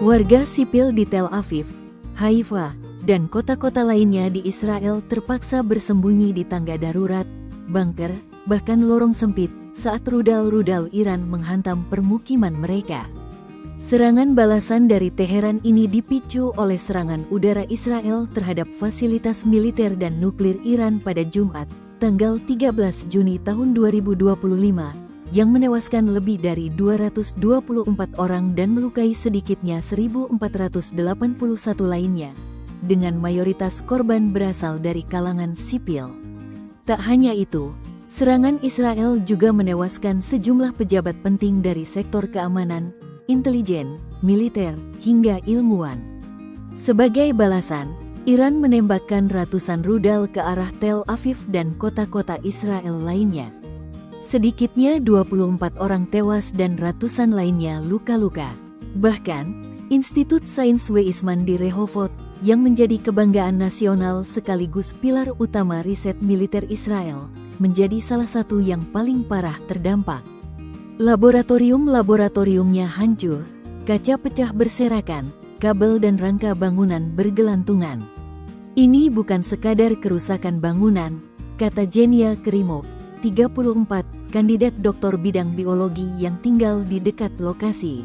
Warga sipil di Tel Aviv, Haifa, dan kota-kota lainnya di Israel terpaksa bersembunyi di tangga darurat, bunker, bahkan lorong sempit saat rudal-rudal Iran menghantam permukiman mereka. Serangan balasan dari Teheran ini dipicu oleh serangan udara Israel terhadap fasilitas militer dan nuklir Iran pada Jumat, tanggal 13 Juni tahun 2025, yang menewaskan lebih dari 224 orang dan melukai sedikitnya 1.481 lainnya, dengan mayoritas korban berasal dari kalangan sipil. Tak hanya itu, serangan Israel juga menewaskan sejumlah pejabat penting dari sektor keamanan, intelijen, militer, hingga ilmuwan. Sebagai balasan, Iran menembakkan ratusan rudal ke arah Tel Aviv dan kota-kota Israel lainnya. Sedikitnya 24 orang tewas dan ratusan lainnya luka-luka. Bahkan, Institut Sains Weizmann di Rehovot, yang menjadi kebanggaan nasional sekaligus pilar utama riset militer Israel, menjadi salah satu yang paling parah terdampak. Laboratoriumnya hancur, kaca pecah berserakan, kabel dan rangka bangunan bergelantungan. Ini bukan sekadar kerusakan bangunan, kata Genia Kerimov, 34, kandidat doktor bidang biologi yang tinggal di dekat lokasi.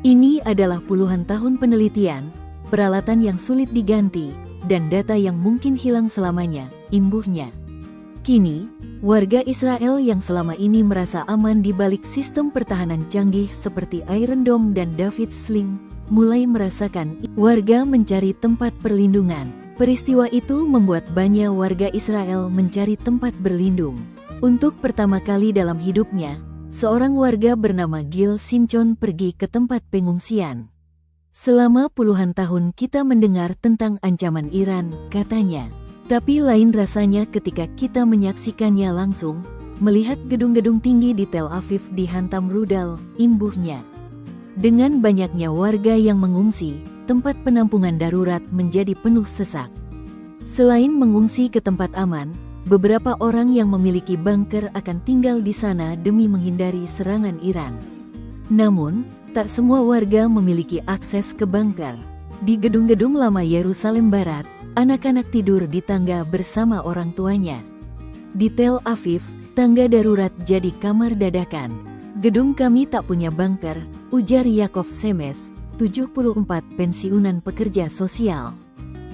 Ini adalah puluhan tahun penelitian, peralatan yang sulit diganti, dan data yang mungkin hilang selamanya, imbuhnya. Kini, warga Israel yang selama ini merasa aman di balik sistem pertahanan canggih seperti Iron Dome dan David Sling, mulai merasakan warga mencari tempat perlindungan. Peristiwa itu membuat banyak warga Israel mencari tempat berlindung. Untuk pertama kali dalam hidupnya, seorang warga bernama Gil Simchon pergi ke tempat pengungsian. Selama puluhan tahun kita mendengar tentang ancaman Iran, katanya. Tapi lain rasanya ketika kita menyaksikannya langsung, melihat gedung-gedung tinggi di Tel Aviv dihantam rudal, imbuhnya. Dengan banyaknya warga yang mengungsi, tempat penampungan darurat menjadi penuh sesak. Selain mengungsi ke tempat aman, beberapa orang yang memiliki bunker akan tinggal di sana demi menghindari serangan Iran. Namun, tak semua warga memiliki akses ke bunker. Di gedung-gedung lama Yerusalem Barat, anak-anak tidur di tangga bersama orang tuanya. Di Tel Aviv, tangga darurat jadi kamar dadakan. Gedung kami tak punya bunker, ujar Yakov Semes, 74, pensiunan pekerja sosial.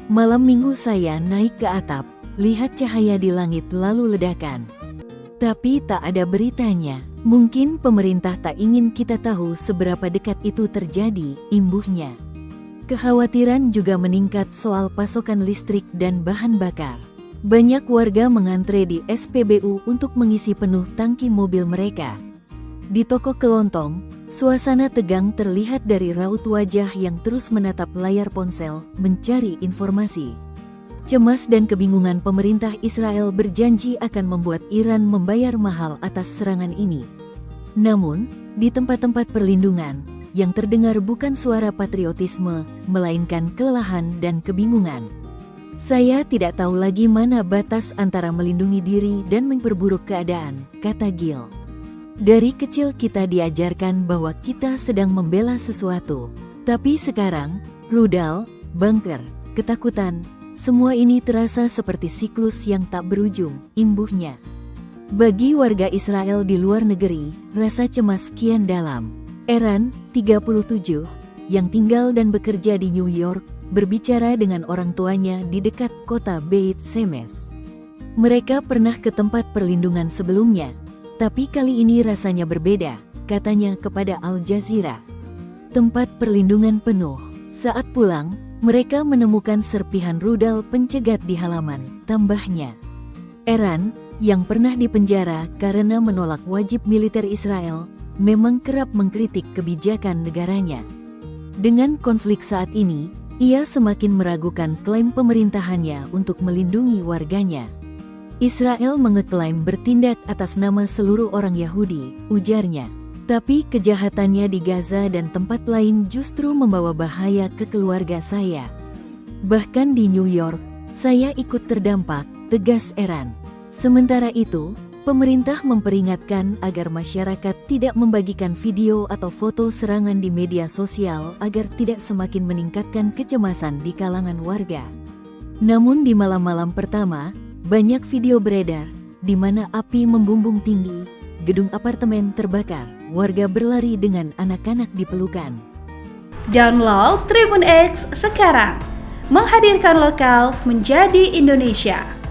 Malam minggu saya naik ke atap, lihat cahaya di langit lalu ledakan. Tapi tak ada beritanya. Mungkin pemerintah tak ingin kita tahu seberapa dekat itu terjadi, imbuhnya. Kekhawatiran juga meningkat soal pasokan listrik dan bahan bakar. Banyak warga mengantre di SPBU untuk mengisi penuh tangki mobil mereka. Di toko kelontong, suasana tegang terlihat dari raut wajah yang terus menatap layar ponsel, mencari informasi. Cemas dan kebingungan pemerintah Israel berjanji akan membuat Iran membayar mahal atas serangan ini. Namun, di tempat-tempat perlindungan, yang terdengar bukan suara patriotisme, melainkan kelelahan dan kebingungan. Saya tidak tahu lagi mana batas antara melindungi diri dan memperburuk keadaan, kata Gil. Dari kecil kita diajarkan bahwa kita sedang membela sesuatu. Tapi sekarang, rudal, bunker, ketakutan, semua ini terasa seperti siklus yang tak berujung, imbuhnya. Bagi warga Israel di luar negeri, rasa cemas kian dalam. Eran, 37, yang tinggal dan bekerja di New York, berbicara dengan orang tuanya di dekat kota Beit Shemesh. Mereka pernah ke tempat perlindungan sebelumnya, tapi kali ini rasanya berbeda, katanya kepada Al Jazeera. Tempat perlindungan penuh. Saat pulang, mereka menemukan serpihan rudal pencegat di halaman, tambahnya. Eran, yang pernah dipenjara karena menolak wajib militer Israel, memang kerap mengkritik kebijakan negaranya. Dengan konflik saat ini, ia semakin meragukan klaim pemerintahannya untuk melindungi warganya. Israel mengeklaim bertindak atas nama seluruh orang Yahudi, ujarnya. Tapi kejahatannya di Gaza dan tempat lain justru membawa bahaya ke keluarga saya. Bahkan di New York, saya ikut terdampak, tegas Eran. Sementara itu, Pemerintah memperingatkan agar masyarakat tidak membagikan video atau foto serangan di media sosial agar tidak semakin meningkatkan kecemasan di kalangan warga. Namun di malam-malam pertama, banyak video beredar di mana api membumbung tinggi, gedung apartemen terbakar, warga berlari dengan anak-anak di pelukan. Download Tribun X sekarang, menghadirkan lokal menjadi Indonesia.